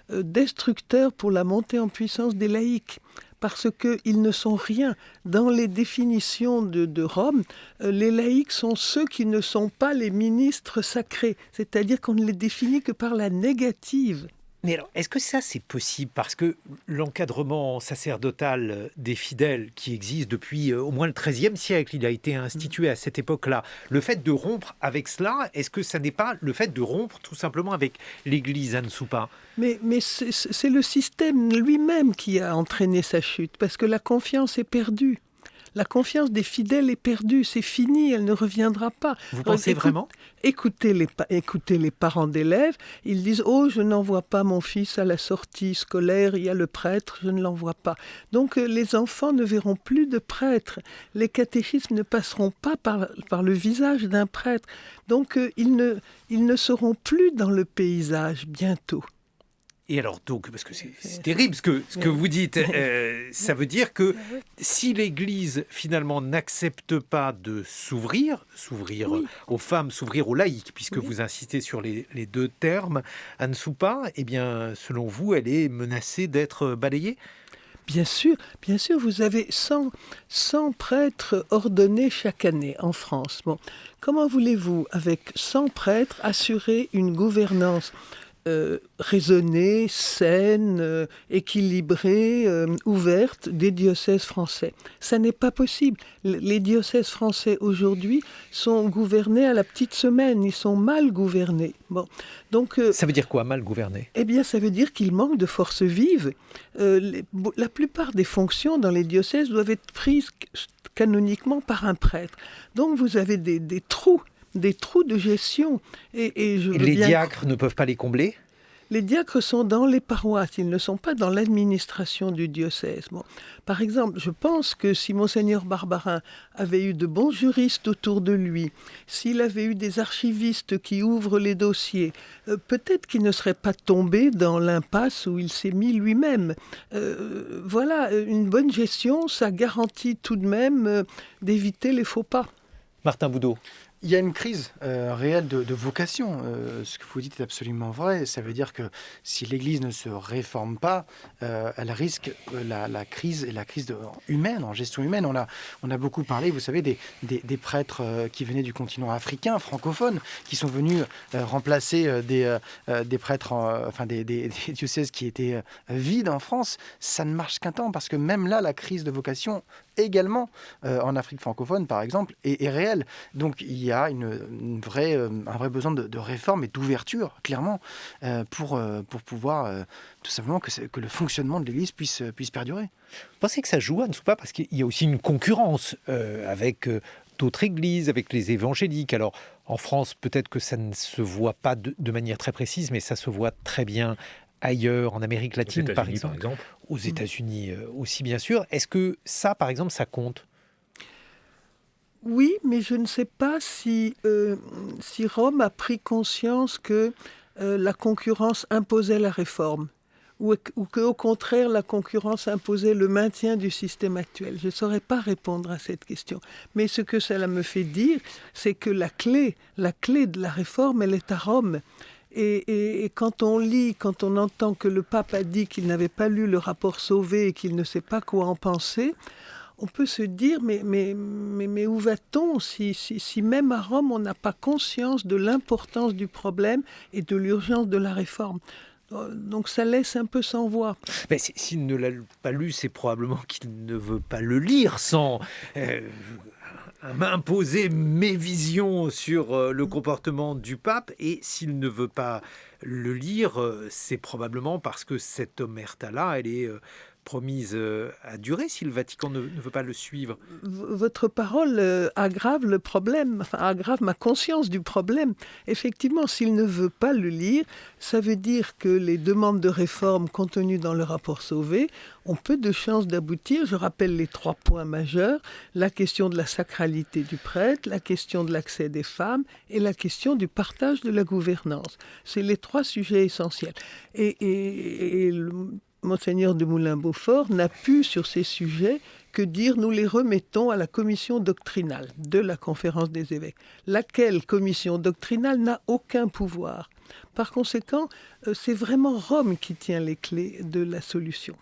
destructeur pour la montée en puissance des laïcs, parce qu'ils ne sont rien. Dans les définitions de Rome, les laïcs sont ceux qui ne sont pas les ministres sacrés, c'est-à-dire qu'on ne les définit que par la négative. Mais alors, est-ce que ça, c'est possible ? Parce que l'encadrement sacerdotal des fidèles qui existe depuis au moins le XIIIe siècle, il a été institué à cette époque-là. Le fait de rompre avec cela, est-ce que ça n'est pas le fait de rompre tout simplement avec l'Église, Anne Soupa ? Mais c'est le système lui-même qui a entraîné sa chute, parce que la confiance est perdue. La confiance des fidèles est perdue, c'est fini, elle ne reviendra pas. Vous pensez vraiment ? Écoutez les parents d'élèves, ils disent « Oh, je n'envoie pas mon fils à la sortie scolaire, il y a le prêtre, je ne l'envoie pas. » Donc les enfants ne verront plus de prêtre, les catéchismes ne passeront pas par le visage d'un prêtre. Donc ils ne seront plus dans le paysage bientôt. Et alors, donc, parce que c'est terrible ce que vous dites, ça veut dire que si l'Église, finalement, n'accepte pas de s'ouvrir oui. Aux femmes, s'ouvrir aux laïcs, puisque oui. Vous insistez sur les deux termes, Anne Soupa, eh bien, selon vous, elle est menacée d'être balayée ? Bien sûr, vous avez 100 prêtres ordonnés chaque année en France. Bon, comment voulez-vous, avec 100 prêtres, assurer une gouvernance raisonnée, saine, équilibrée, ouverte des diocèses français? Ça n'est pas possible. Les diocèses français aujourd'hui sont gouvernés à la petite semaine, ils sont mal gouvernés. Bon, donc, ça veut dire quoi, mal gouverné? Eh bien, ça veut dire qu'il manque de forces vives. La plupart des fonctions dans les diocèses doivent être prises canoniquement par un prêtre. Donc, vous avez des trous de gestion. Et les diacres ne peuvent pas les combler? Les diacres sont dans les paroisses, ils ne sont pas dans l'administration du diocèse. Bon, par exemple, je pense que si Monseigneur Barbarin avait eu de bons juristes autour de lui, s'il avait eu des archivistes qui ouvrent les dossiers, peut-être qu'il ne serait pas tombé dans l'impasse où il s'est mis lui-même. Voilà, une bonne gestion, ça garantit tout de même d'éviter les faux pas. Martin Boudot. Il y a une crise réelle de vocation. Ce que vous dites est absolument vrai. Ça veut dire que si l'Église ne se réforme pas, elle risque la crise humaine, en gestion humaine. On a beaucoup parlé, vous savez, des prêtres qui venaient du continent africain, francophones, qui sont venus remplacer des prêtres, des diocèses qui étaient vides en France. Ça ne marche qu'un temps, parce que même là, la crise de vocation, également en Afrique francophone, par exemple, est réelle. Donc il y a un vrai besoin de réforme et d'ouverture, clairement, pour pouvoir tout simplement que le fonctionnement de l'Église puisse perdurer. Vous pensez que ça joue, Anne-Soupa, parce qu'il y a aussi une concurrence avec d'autres églises, avec les évangéliques. Alors en France, peut-être que ça ne se voit pas de manière très précise, mais ça se voit très bien ailleurs, en Amérique latine, par exemple. Aux États-Unis aussi, bien sûr. Est-ce que ça, par exemple, ça compte? Oui, mais je ne sais pas si Rome a pris conscience que la concurrence imposait la réforme, ou qu'au contraire, la concurrence imposait le maintien du système actuel. Je ne saurais pas répondre à cette question. Mais ce que cela me fait dire, c'est que la clé de la réforme, elle est à Rome. Et quand on entend que le pape a dit qu'il n'avait pas lu le rapport Sauvé et qu'il ne sait pas quoi en penser, on peut se dire, mais où va-t-on si même à Rome, on n'a pas conscience de l'importance du problème et de l'urgence de la réforme? Donc ça laisse un peu sans voix. Mais s'il ne l'a pas lu, c'est probablement qu'il ne veut pas le lire sans m'imposer mes visions sur le comportement du pape. Et s'il ne veut pas le lire, c'est probablement parce que cette omerta-là, elle est promise à durer si le Vatican ne veut pas le suivre. Votre parole aggrave le problème, aggrave ma conscience du problème. Effectivement, s'il ne veut pas le lire, ça veut dire que les demandes de réforme contenues dans le rapport Sauvé ont peu de chances d'aboutir. Je rappelle les 3 points majeurs: la question de la sacralité du prêtre, la question de l'accès des femmes et la question du partage de la gouvernance. C'est les 3 sujets essentiels. Et Monseigneur de Moulin-Beaufort n'a pu, sur ces sujets, que dire: nous les remettons à la commission doctrinale de la Conférence des évêques, laquelle commission doctrinale n'a aucun pouvoir. Par conséquent, c'est vraiment Rome qui tient les clés de la solution.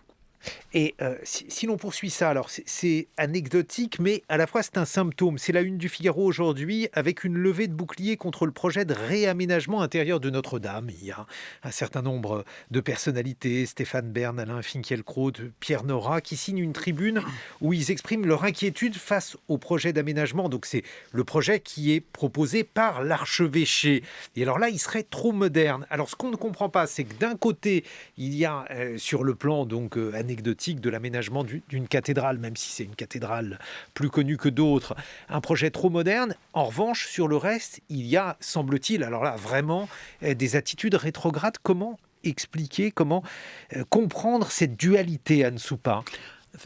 Et si l'on poursuit ça, alors c'est anecdotique, mais à la fois c'est un symptôme. C'est la une du Figaro aujourd'hui, avec une levée de bouclier contre le projet de réaménagement intérieur de Notre-Dame. Il y a un certain nombre de personnalités, Stéphane Bern, Alain Finkielkraut, Pierre Nora, qui signent une tribune où ils expriment leur inquiétude face au projet d'aménagement. Donc c'est le projet qui est proposé par l'archevêché. Et alors là, il serait trop moderne. Alors ce qu'on ne comprend pas, c'est que d'un côté, il y a sur le plan donc anecdotique de l'aménagement d'une cathédrale, même si c'est une cathédrale plus connue que d'autres, un projet trop moderne. En revanche, sur le reste, il y a, semble-t-il, alors là, vraiment, des attitudes rétrogrades. Comment expliquer, comment comprendre cette dualité, Anne-Soupa?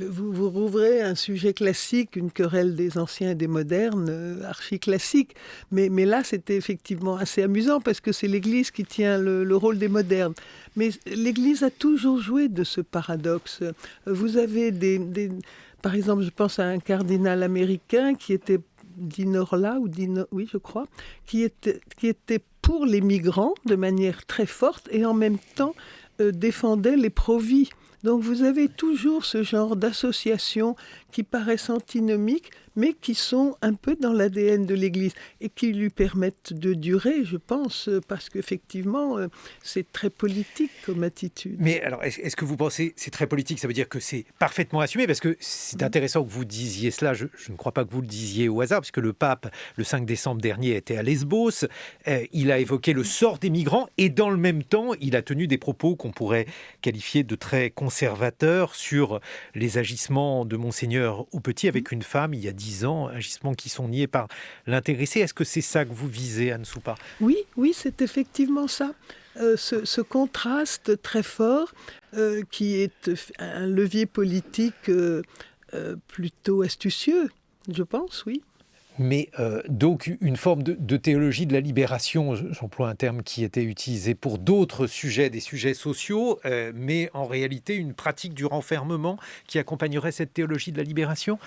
Vous rouvrez un sujet classique, une querelle des anciens et des modernes, archi-classique. Mais là, c'était effectivement assez amusant parce que c'est l'Église qui tient le rôle des modernes. Mais l'Église a toujours joué de ce paradoxe. Vous avez par exemple, je pense à un cardinal américain qui était d'Inorla, oui, je crois, qui était pour les migrants de manière très forte et en même temps défendait les pro-vie. Donc vous avez toujours ce genre d'associations qui paraissent antinomiques, mais qui sont un peu dans l'ADN de l'Église et qui lui permettent de durer, je pense, parce qu'effectivement, c'est très politique comme attitude. Mais alors, est-ce que vous pensez c'est très politique, ça veut dire que c'est parfaitement assumé? Parce que c'est intéressant que vous disiez cela, je ne crois pas que vous le disiez au hasard, puisque le pape, le 5 décembre dernier, était à Lesbos, il a évoqué le sort des migrants, et dans le même temps, il a tenu des propos qu'on pourrait qualifier de très conservateurs sur les agissements de Monseigneur Aupetit avec une femme, il y a 10 ans, agissements qui sont niés par l'intéressé. Est-ce que c'est ça que vous visez, Anne Soupa? Oui, c'est effectivement ça. Ce contraste très fort qui est un levier politique plutôt astucieux, je pense, oui. Mais donc une forme de théologie de la libération, j'emploie un terme qui était utilisé pour d'autres sujets, des sujets sociaux, mais en réalité une pratique du renfermement qui accompagnerait cette théologie de la libération?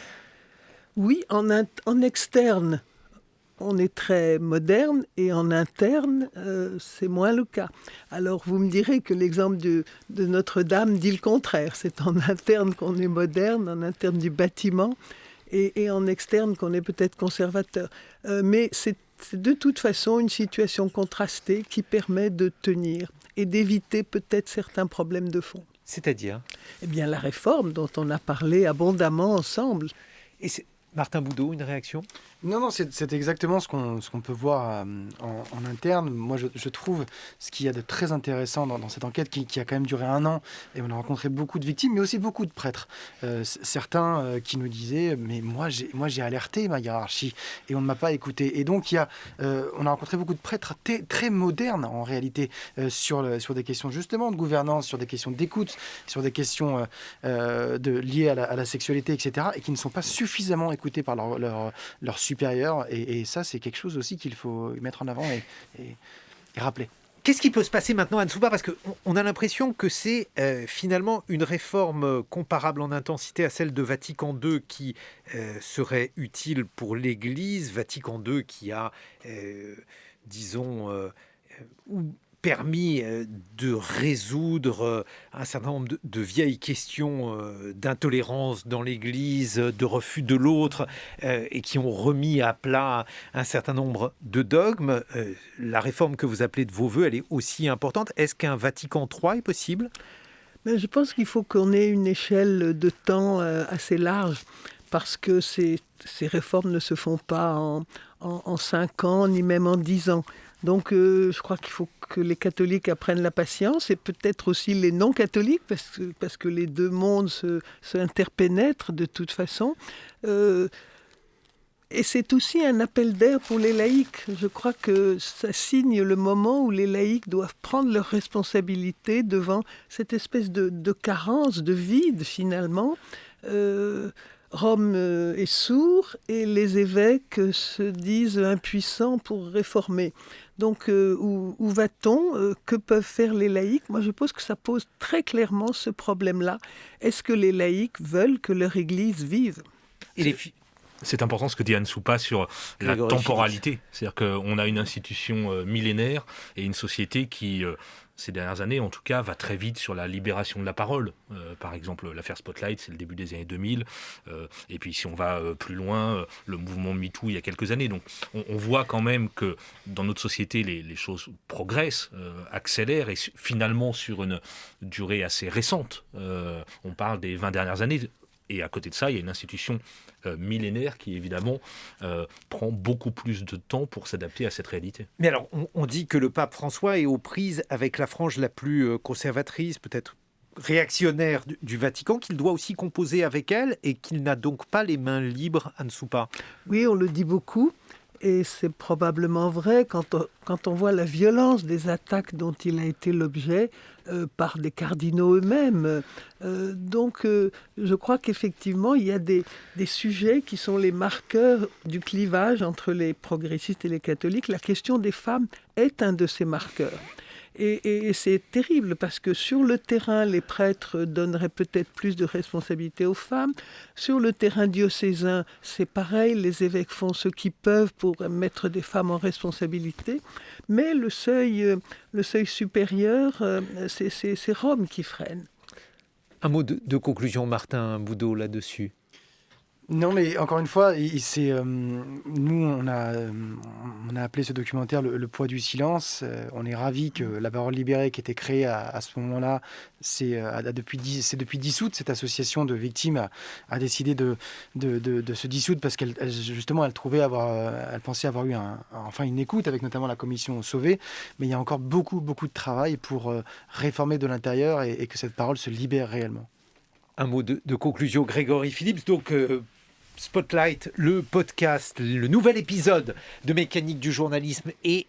Oui, en externe, on est très moderne, et en interne, c'est moins le cas. Alors vous me direz que l'exemple de Notre-Dame dit le contraire. C'est en interne qu'on est moderne, en interne du bâtiment, et en externe qu'on est peut-être conservateur. Mais c'est de toute façon une situation contrastée qui permet de tenir et d'éviter peut-être certains problèmes de fond. C'est-à-dire? Eh bien la réforme dont on a parlé abondamment ensemble. Et Martin Boudot, une réaction? Non, c'est exactement ce qu'on peut voir en interne. Moi, je trouve ce qu'il y a de très intéressant dans cette enquête qui a quand même duré 1 an, et on a rencontré beaucoup de victimes, mais aussi beaucoup de prêtres. Certains qui nous disaient « mais moi j'ai alerté ma hiérarchie et on ne m'a pas écouté ». Et donc, on a rencontré beaucoup de prêtres très modernes en réalité sur des questions justement de gouvernance, sur des questions d'écoute, sur des questions liées à la sexualité, etc., et qui ne sont pas suffisamment écoutés par leur supérieur, et ça c'est quelque chose aussi qu'il faut mettre en avant et rappeler. Qu'est-ce qui peut se passer maintenant, Anne Soupa? Parce qu'on a l'impression que c'est finalement une réforme comparable en intensité à celle de Vatican II qui serait utile pour l'Église. Vatican II qui a, permis de résoudre un certain nombre de vieilles questions d'intolérance dans l'Église, de refus de l'autre, et qui ont remis à plat un certain nombre de dogmes. La réforme que vous appelez de vos voeux, elle est aussi importante. Est-ce qu'un Vatican III est possible? Mais je pense qu'il faut qu'on ait une échelle de temps assez large, parce que ces réformes ne se font pas en 5 ans, ni même en 10 ans. Donc je crois qu'il faut que les catholiques apprennent la patience, et peut-être aussi les non-catholiques, parce que les deux mondes se interpénètrent de toute façon. Et c'est aussi un appel d'air pour les laïcs. Je crois que ça signe le moment où les laïcs doivent prendre leurs responsabilités devant cette espèce de carence, de vide finalement. Rome est sourd et les évêques se disent impuissants pour réformer. Donc où va-t-on? Que peuvent faire les laïcs? Moi je pense que ça pose très clairement ce problème-là. Est-ce que les laïcs veulent que leur Église vive? C'est important ce que dit Anne Soupa sur la temporalité. C'est-à-dire qu'on a une institution millénaire et une société qui, ces dernières années en tout cas, va très vite sur la libération de la parole. Par exemple, l'affaire Spotlight, c'est le début des années 2000. Et puis si on va plus loin, le mouvement MeToo il y a quelques années. Donc on voit quand même que dans notre société, les choses progressent, accélèrent, et finalement sur une durée assez récente. On parle des 20 dernières années. Et à côté de ça, il y a une institution millénaire qui, évidemment, prend beaucoup plus de temps pour s'adapter à cette réalité. Mais alors, on dit que le pape François est aux prises avec la frange la plus conservatrice, peut-être réactionnaire du Vatican, qu'il doit aussi composer avec elle, et qu'il n'a donc pas les mains libres, Anne Soupa. Oui, on le dit beaucoup. Et c'est probablement vrai quand on voit la violence des attaques dont il a été l'objet par des cardinaux eux-mêmes. Donc je crois qu'effectivement, il y a des sujets qui sont les marqueurs du clivage entre les progressistes et les catholiques. La question des femmes est un de ces marqueurs. Et c'est terrible parce que sur le terrain, les prêtres donneraient peut-être plus de responsabilités aux femmes. Sur le terrain diocésain, c'est pareil, les évêques font ce qu'ils peuvent pour mettre des femmes en responsabilité. Mais le seuil supérieur, c'est Rome qui freine. Un mot de conclusion, Martin Boudot, là-dessus. Non, mais encore une fois, nous, on a appelé ce documentaire le poids du silence. On est ravis que La Parole Libérée, qui était créée à ce moment-là, c'est depuis 10 août, cette association de victimes a décidé de se dissoudre parce qu'elle pensait avoir eu enfin une écoute avec notamment la commission Sauvé. Mais il y a encore beaucoup de travail pour réformer de l'intérieur et que cette parole se libère réellement. Un mot de conclusion, Grégory Phillips. Donc, Spotlight, le podcast, le nouvel épisode de Mécanique du journalisme est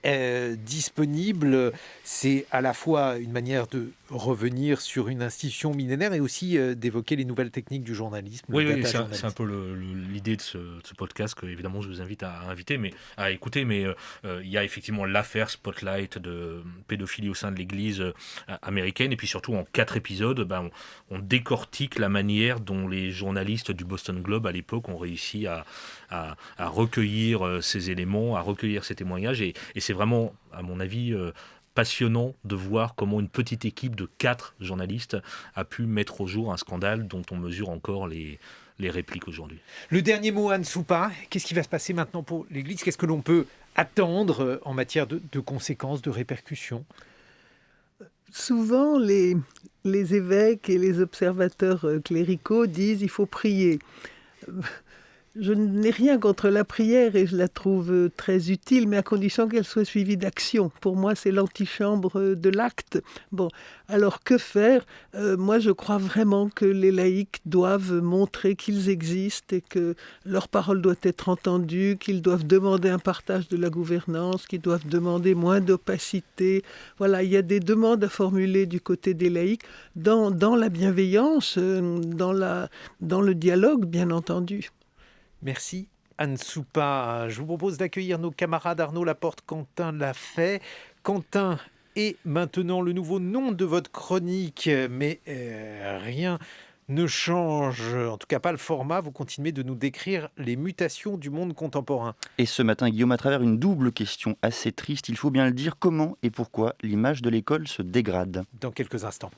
disponible. C'est à la fois une manière de revenir sur une institution millénaire et aussi d'évoquer les nouvelles techniques du journalisme. Oui, c'est un peu l'idée de ce podcast que évidemment je vous invite à écouter. Mais il y a effectivement l'affaire Spotlight de pédophilie au sein de l'Église américaine, et puis surtout en 4 épisodes, on décortique la manière dont les journalistes du Boston Globe à l'époque ont réussi à recueillir ces éléments, à recueillir ces témoignages, et c'est vraiment, à mon avis, passionnant de voir comment une petite équipe de 4 journalistes a pu mettre au jour un scandale dont on mesure encore les répliques aujourd'hui. Le dernier mot, Anne Soupa, qu'est-ce qui va se passer maintenant pour l'Église ? Qu'est-ce que l'on peut attendre en matière de conséquences, de répercussions ? Souvent, les évêques et les observateurs cléricaux disent qu'il faut prier. Je n'ai rien contre la prière et je la trouve très utile, mais à condition qu'elle soit suivie d'action. Pour moi, c'est l'antichambre de l'acte. Bon, alors que faire ? Moi, je crois vraiment que les laïcs doivent montrer qu'ils existent et que leur parole doit être entendue, qu'ils doivent demander un partage de la gouvernance, qu'ils doivent demander moins d'opacité. Voilà, il y a des demandes à formuler du côté des laïcs dans la bienveillance, dans le dialogue, bien entendu. Merci Anne Soupa. Je vous propose d'accueillir nos camarades Arnaud Laporte, Quentin Lafay. Quentin est maintenant le nouveau nom de votre chronique, mais rien ne change, en tout cas pas le format. Vous continuez de nous décrire les mutations du monde contemporain. Et ce matin, Guillaume, à travers une double question assez triste, il faut bien le dire, comment et pourquoi l'image de l'école se dégrade ? Dans quelques instants.